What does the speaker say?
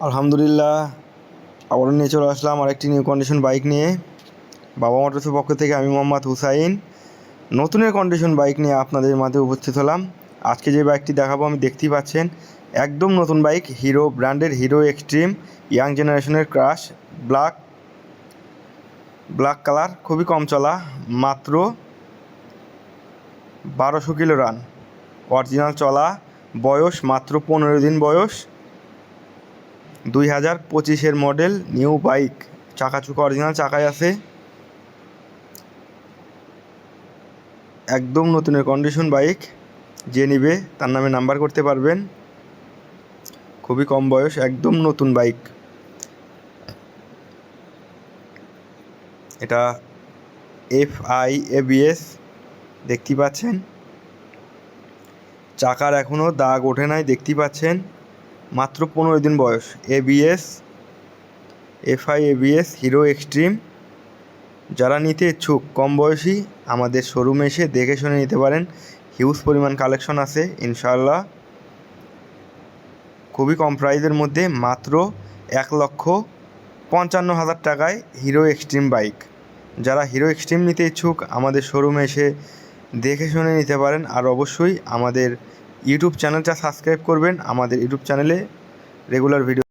আলহামদুলিল্লাহ, আবারও নিয়ে চলে আসলাম আরেকটি নিউ কন্ডিশন বাইক নিয়ে। বাবা মোটরসের পক্ষ থেকে আমি মোহাম্মদ হুসাইন নতুনের কন্ডিশন বাইক নিয়ে আপনাদের মাঝে উপস্থিত হলাম। আজকে যে বাইকটি দেখাবো আমি দেখতেই পাচ্ছেন একদম নতুন বাইক, হিরো ব্র্যান্ডের হিরো এক্সট্রিম ইয়াং জেনারেশনের ক্রাশ ব্ল্যাক কালার। খুবই কম চলা, মাত্র 1200 কিলো রান, অরিজিনাল চলা, বয়স মাত্র 15 দিন বয়স, 2025-এর মডেল, নিউ বাইক, চাকাচুকা অরিজিনাল চাকায় আছে, একদম নতুনের কন্ডিশন বাইক। যে নিবে তার নামে নাম্বার করতে পারবেন। খুবই কম বয়স, একদম নতুন বাইক। এটা FI ABS দেখতে পাচ্ছেন, চাকার এখনও দাগ ওঠে নাই দেখতে পাচ্ছেন, মাত্র 15 দিন বয়স। FI ABS Hero Xtreme. যারা নিতে ইচ্ছুক কম বয়সী আমাদের শোরুমে এসে দেখে শুনে নিতে পারেন। হিউজ পরিমাণ কালেকশন আছে ইনশাআল্লাহ। খুবই কম প্রাইসের মধ্যে মাত্র 1,55,000 টাকায় হিরো এক্সট্রিম বাইক। যারা হিরো এক্সট্রিম নিতে ইচ্ছুক আমাদের শোরুমে এসে দেখে শুনে নিতে পারেন। আর অবশ্যই আমাদের ইউটিউব চ্যানেলটা সাবস্ক্রাইব করবেন। আমাদের ইউটিউব চ্যানেলে রেগুলার ভিডিও